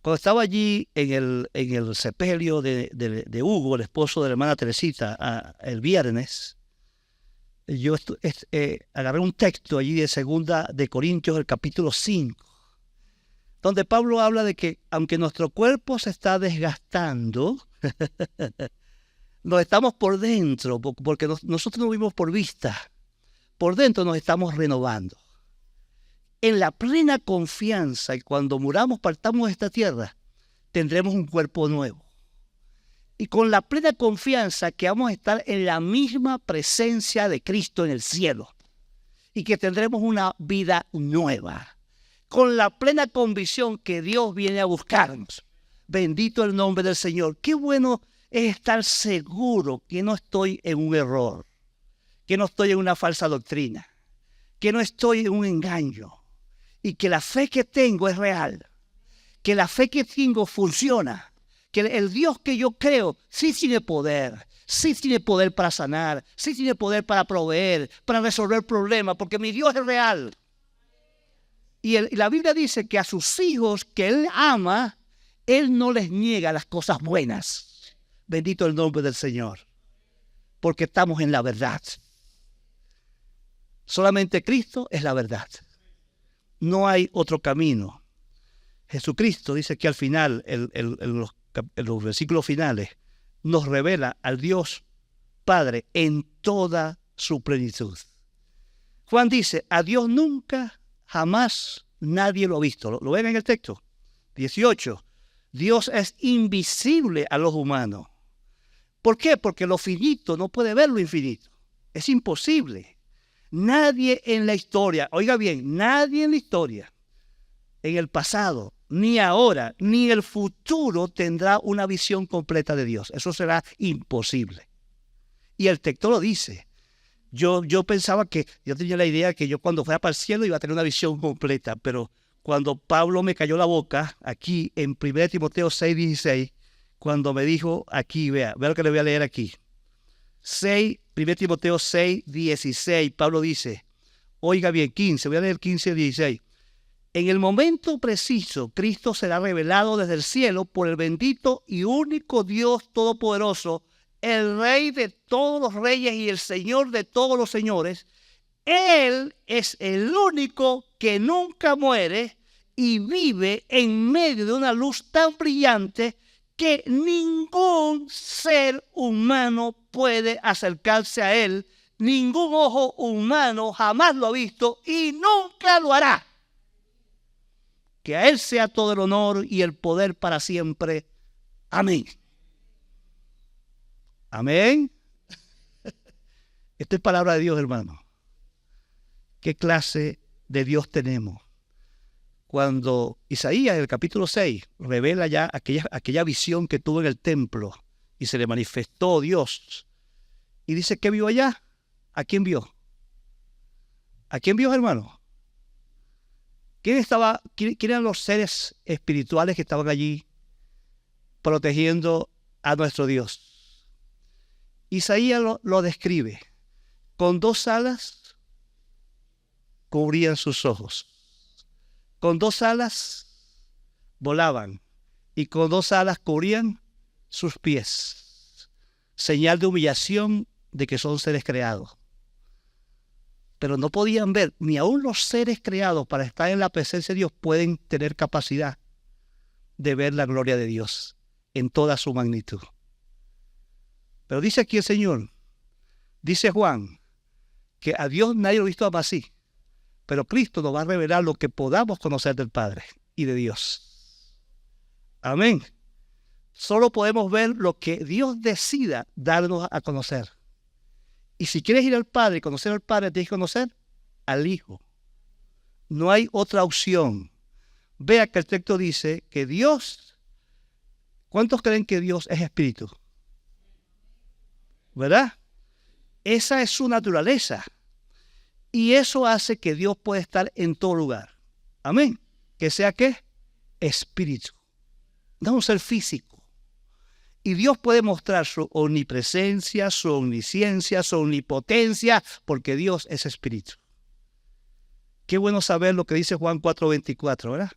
Cuando estaba allí en el sepelio de Hugo, el esposo de la hermana Teresita, el viernes, yo agarré un texto allí de 2 de Corintios, el capítulo 5, donde Pablo habla de que aunque nuestro cuerpo se está desgastando, nos estamos por dentro, porque nosotros no vivimos por vista, por dentro nos estamos renovando. En la plena confianza, y cuando muramos, partamos de esta tierra, tendremos un cuerpo nuevo. Y con la plena confianza que vamos a estar en la misma presencia de Cristo en el cielo. Y que tendremos una vida nueva. Con la plena convicción que Dios viene a buscarnos. Bendito el nombre del Señor. Qué bueno es estar seguro que no estoy en un error. Que no estoy en una falsa doctrina. Que no estoy en un engaño. Y que la fe que tengo es real, que la fe que tengo funciona, que el Dios que yo creo sí tiene poder para sanar, sí tiene poder para proveer, para resolver problemas, porque mi Dios es real. Y la Biblia dice que a sus hijos que Él ama, Él no les niega las cosas buenas. Bendito el nombre del Señor, porque estamos en la verdad. Solamente Cristo es la verdad. No hay otro camino. Jesucristo dice que al final, en los versículos finales, nos revela al Dios Padre en toda su plenitud. Juan dice, a Dios nunca, jamás nadie lo ha visto. ¿Lo ven en el texto? 18. Dios es invisible a los humanos. ¿Por qué? Porque lo finito no puede ver lo infinito. Es imposible. Nadie en la historia, oiga bien, nadie en la historia, en el pasado, ni ahora, ni el futuro tendrá una visión completa de Dios. Eso será imposible. Y el texto lo dice. Yo pensaba que, yo tenía la idea que yo cuando fuera para el cielo iba a tener una visión completa, pero cuando Pablo me cayó la boca, aquí en 1 Timoteo 6:16, cuando me dijo aquí, vea lo que le voy a leer aquí. 1 Timoteo 6, 16, Pablo dice, oiga bien, 15, voy a leer 15 y 16. En el momento preciso, Cristo será revelado desde el cielo por el bendito y único Dios Todopoderoso, el Rey de todos los reyes y el Señor de todos los señores. Él es el único que nunca muere y vive en medio de una luz tan brillante que ningún ser humano puede acercarse a él, ningún ojo humano jamás lo ha visto y nunca lo hará. Que a él sea todo el honor y el poder para siempre. Amén. Amén. Esta es palabra de Dios, hermano. ¿Qué clase de Dios tenemos? Cuando Isaías, en el capítulo 6, revela ya aquella visión que tuvo en el templo y se le manifestó Dios. Y dice, ¿qué vio allá? ¿A quién vio? ¿A quién vio, hermano? ¿Quién eran los seres espirituales que estaban allí protegiendo a nuestro Dios? Isaías lo describe. Con 2 alas cubrían sus ojos. Con 2 alas volaban y con 2 alas cubrían sus pies. Señal de humillación de que son seres creados. Pero no podían ver, ni aun los seres creados para estar en la presencia de Dios pueden tener capacidad de ver la gloria de Dios en toda su magnitud. Pero dice aquí el Señor, dice Juan, que a Dios nadie lo ha visto así, pero Cristo nos va a revelar lo que podamos conocer del Padre y de Dios. Amén. Solo podemos ver lo que Dios decida darnos a conocer. Y si quieres ir al Padre y conocer al Padre, tienes que conocer al Hijo. No hay otra opción. Vea que el texto dice que Dios, ¿cuántos creen que Dios es espíritu? ¿Verdad? Esa es su naturaleza. Y eso hace que Dios pueda estar en todo lugar. Amén. Que sea ¿qué? Espíritu. No es un ser físico. Y Dios puede mostrar su omnipresencia, su omnisciencia, su omnipotencia, porque Dios es espíritu. Qué bueno saber lo que dice Juan 4:24, ¿verdad?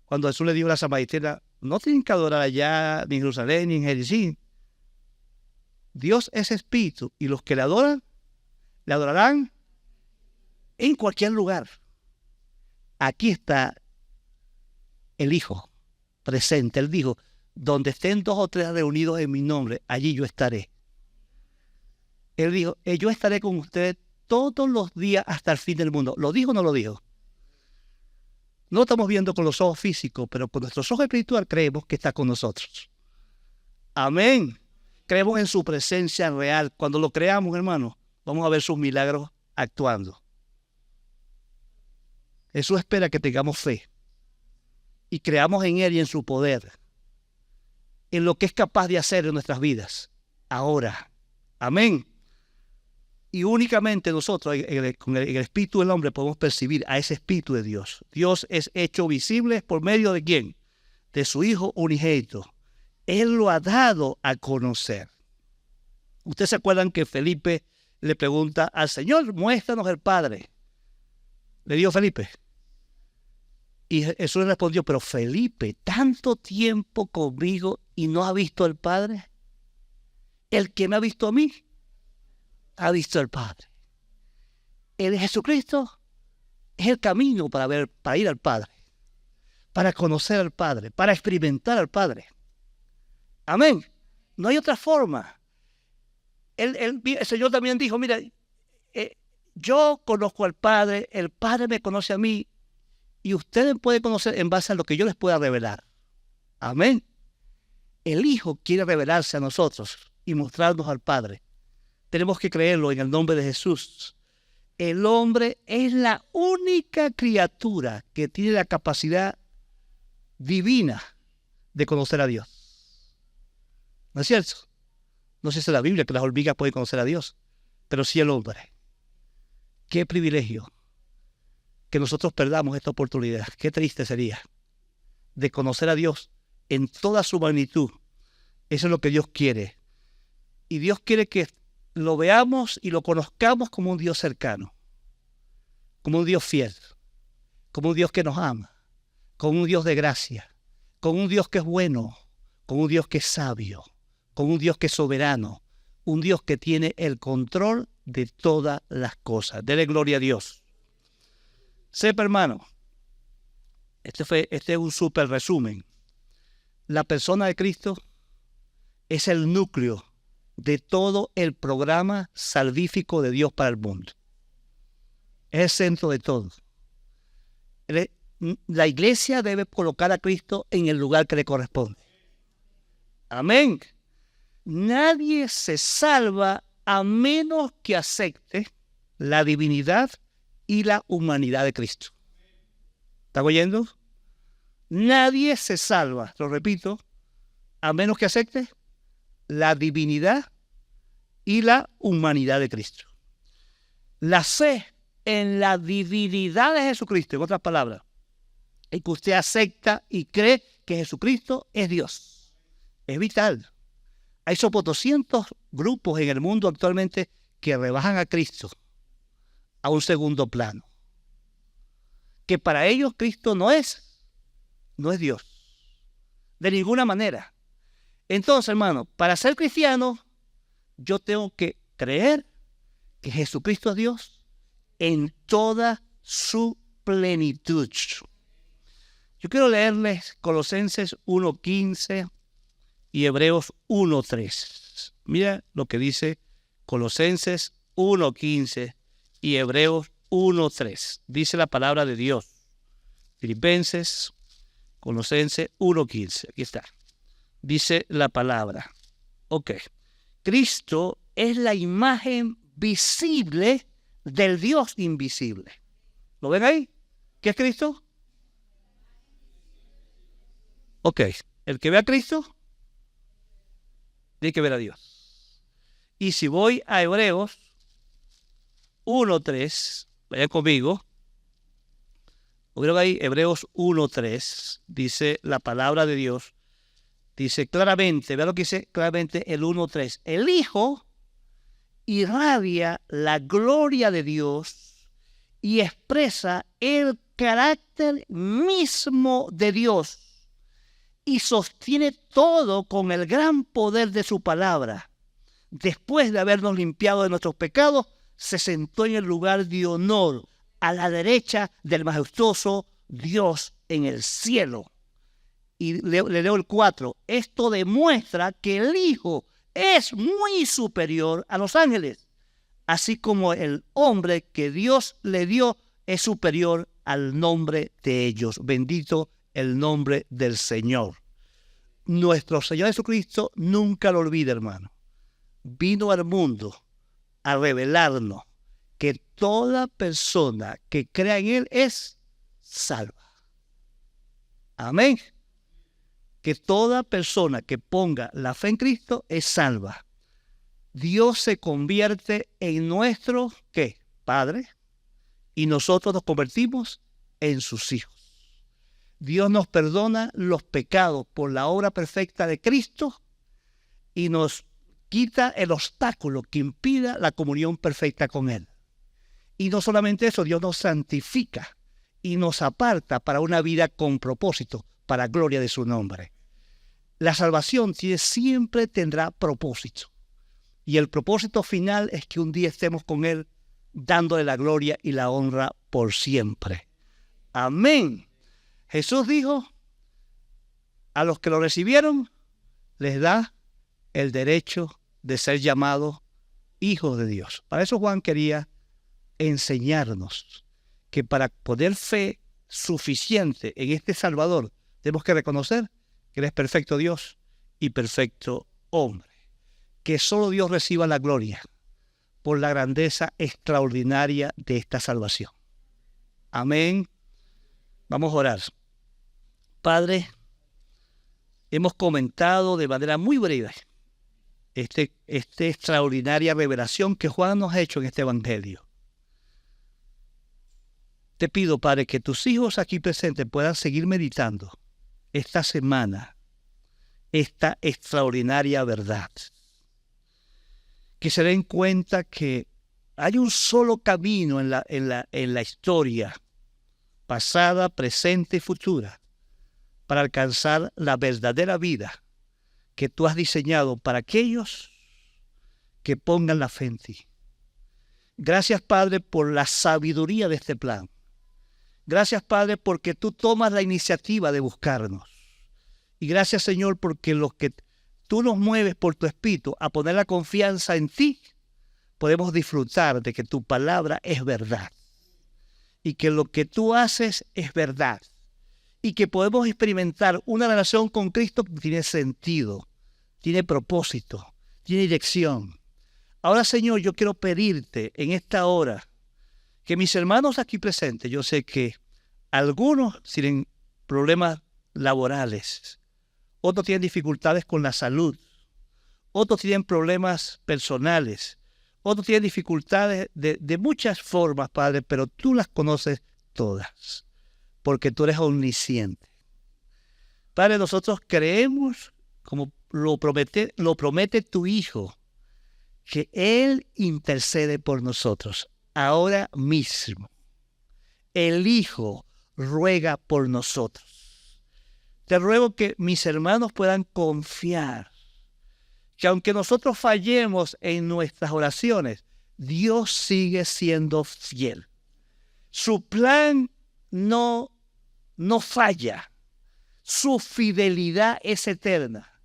Cuando Jesús le dijo a la samaritana, no tienen que adorar allá, ni en Jerusalén, ni en Jericín. Dios es espíritu, y los que le adoran, le adorarán en cualquier lugar. Aquí está el Hijo presente. Él dijo, donde estén 2 o 3 reunidos en mi nombre, allí yo estaré. Él dijo, yo estaré con ustedes todos los días hasta el fin del mundo. ¿Lo dijo o no lo dijo? No lo estamos viendo con los ojos físicos, pero con nuestros ojos espirituales creemos que está con nosotros. Amén. Creemos en su presencia real. Cuando lo creamos, hermano, vamos a ver sus milagros actuando. Jesús espera que tengamos fe y creamos en Él y en su poder, en lo que es capaz de hacer en nuestras vidas, ahora. Amén. Y únicamente nosotros, con el Espíritu del hombre, podemos percibir a ese Espíritu de Dios. Dios es hecho visible por medio de ¿quién? De su Hijo unigénito. Él lo ha dado a conocer. ¿Ustedes se acuerdan que Felipe le pregunta al Señor, muéstranos el Padre? Le dijo Felipe. Y Jesús le respondió, pero Felipe, ¿tanto tiempo conmigo y no ha visto al Padre? El que me ha visto a mí, ha visto al Padre. El de Jesucristo es el camino para ir al Padre, para conocer al Padre, para experimentar al Padre. Amén. No hay otra forma. El Señor también dijo, mira, yo conozco al Padre, el Padre me conoce a mí, y ustedes pueden conocer en base a lo que yo les pueda revelar. Amén. El Hijo quiere revelarse a nosotros y mostrarnos al Padre. Tenemos que creerlo en el nombre de Jesús. El hombre es la única criatura que tiene la capacidad divina de conocer a Dios. ¿No es cierto? No se dice en la Biblia que las hormigas pueden conocer a Dios, pero sí el hombre. Qué privilegio que nosotros perdamos esta oportunidad. Qué triste sería de conocer a Dios en toda su magnitud. Eso es lo que Dios quiere. Y Dios quiere que lo veamos y lo conozcamos como un Dios cercano, como un Dios fiel, como un Dios que nos ama, como un Dios de gracia, como un Dios que es bueno, como un Dios que es sabio, como un Dios que es soberano, un Dios que tiene el control de todas las cosas. Dele gloria a Dios. Sepa, hermano, este es un súper resumen. La persona de Cristo es el núcleo de todo el programa salvífico de Dios para el mundo. Es el centro de todo. La iglesia debe colocar a Cristo en el lugar que le corresponde. Amén. Nadie se salva a menos que acepte la divinidad y la humanidad de Cristo. ¿Están oyendo? Nadie se salva, lo repito, a menos que acepte la divinidad y la humanidad de Cristo. La fe en la divinidad de Jesucristo, en otras palabras, es que usted acepta y cree que Jesucristo es Dios. Es vital. Hay sobre 200 grupos en el mundo actualmente que rebajan a Cristo a un segundo plano. Que para ellos Cristo no es Dios. De ninguna manera. Entonces, hermano, para ser cristiano, yo tengo que creer que Jesucristo es Dios en toda su plenitud. Yo quiero leerles Colosenses 1:15 y Hebreos 1:3. Mira lo que dice Colosenses 1:15 y Hebreos 1:3. Dice la palabra de Dios. Filipenses, Colosenses 1:15. Aquí está. Dice la palabra. Ok. Cristo es la imagen visible del Dios invisible. ¿Lo ven ahí? ¿Qué es Cristo? Ok. El que ve a Cristo tiene que ver a Dios. Y si voy a Hebreos 1:3, vayan conmigo. Creo que ahí Hebreos 1:3 dice la palabra de Dios. Dice claramente, vea lo que dice claramente el 1:3. El Hijo irradia la gloria de Dios y expresa el carácter mismo de Dios y sostiene todo con el gran poder de su palabra. Después de habernos limpiado de nuestros pecados, se sentó en el lugar de honor a la derecha del majestuoso Dios en el cielo. Y le leo el 4. Esto demuestra que el Hijo es muy superior a los ángeles, así como el hombre que Dios le dio es superior al nombre de ellos. Bendito el nombre del Señor. Nuestro Señor Jesucristo nunca lo olvida, hermano. Vino al mundo a revelarnos que toda persona que crea en Él es salva. Amén. Que toda persona que ponga la fe en Cristo es salva. Dios se convierte en nuestro, ¿qué? Padre, y nosotros nos convertimos en sus hijos. Dios nos perdona los pecados por la obra perfecta de Cristo y nos quita el obstáculo que impida la comunión perfecta con Él. Y no solamente eso, Dios nos santifica y nos aparta para una vida con propósito, para gloria de su nombre. La salvación siempre tendrá propósito. Y el propósito final es que un día estemos con Él dándole la gloria y la honra por siempre. Amén. Jesús dijo, a los que lo recibieron, les da el derecho de ser llamados hijos de Dios. Para eso Juan quería enseñarnos que para poner fe suficiente en este Salvador, tenemos que reconocer que Él es perfecto Dios y perfecto hombre. Que solo Dios reciba la gloria por la grandeza extraordinaria de esta salvación. Amén. Vamos a orar. Padre, hemos comentado de manera muy breve esta extraordinaria revelación que Juan nos ha hecho en este Evangelio. Te pido, Padre, que tus hijos aquí presentes puedan seguir meditando esta semana esta extraordinaria verdad. que se den cuenta que hay un solo camino en la historia, pasada, presente y futura, para alcanzar la verdadera vida que tú has diseñado para aquellos que pongan la fe en ti. Gracias, Padre, por la sabiduría de este plan. Gracias, Padre, porque tú tomas la iniciativa de buscarnos. Y gracias, Señor, porque los que tú nos mueves por tu Espíritu a poner la confianza en ti, podemos disfrutar de que tu palabra es verdad. Y que lo que tú haces es verdad. Y que podemos experimentar una relación con Cristo que tiene sentido, tiene propósito, tiene dirección. Ahora, Señor, yo quiero pedirte en esta hora que mis hermanos aquí presentes, yo sé que algunos tienen problemas laborales, otros tienen dificultades con la salud, otros tienen problemas personales, otros tienen dificultades de muchas formas, Padre, pero tú las conoces todas, porque tú eres omnisciente. Padre, nosotros creemos, como lo promete tu Hijo, que Él intercede por nosotros ahora mismo. El Hijo ruega por nosotros. Te ruego que mis hermanos puedan confiar que aunque nosotros fallemos en nuestras oraciones, Dios sigue siendo fiel. Su plan no falla. Su fidelidad es eterna.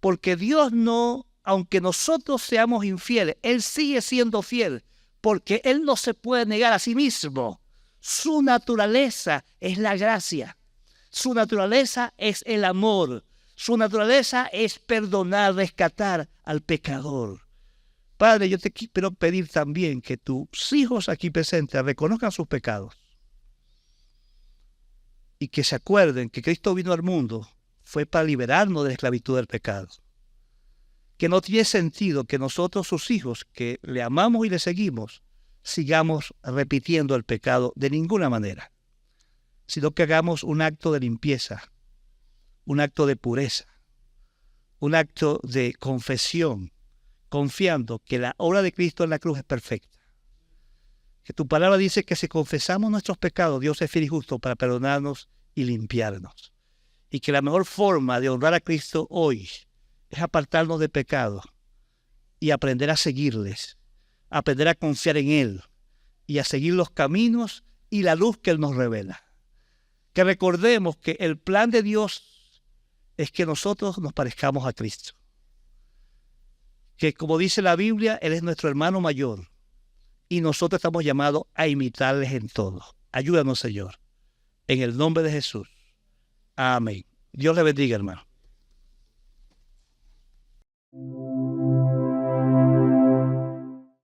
Porque Dios no, aunque nosotros seamos infieles, Él sigue siendo fiel. Porque Él no se puede negar a sí mismo. Su naturaleza es la gracia. Su naturaleza es el amor. Su naturaleza es perdonar, rescatar al pecador. Padre, yo te quiero pedir también que tus hijos aquí presentes reconozcan sus pecados y que se acuerden que Cristo vino al mundo fue para liberarnos de la esclavitud del pecado. Que no tiene sentido que nosotros, sus hijos, que le amamos y le seguimos, sigamos repitiendo el pecado de ninguna manera, sino que hagamos un acto de limpieza, un acto de pureza, un acto de confesión, confiando que la obra de Cristo en la cruz es perfecta. Que tu palabra dice que si confesamos nuestros pecados, Dios es fiel y justo para perdonarnos y limpiarnos. Y que la mejor forma de honrar a Cristo hoy es apartarnos de pecado y aprender a seguirles, aprender a confiar en Él y a seguir los caminos y la luz que Él nos revela. Que recordemos que el plan de Dios es que nosotros nos parezcamos a Cristo. Que como dice la Biblia, Él es nuestro hermano mayor y nosotros estamos llamados a imitarles en todo. Ayúdanos, Señor. En el nombre de Jesús. Amén. Dios le bendiga, hermano.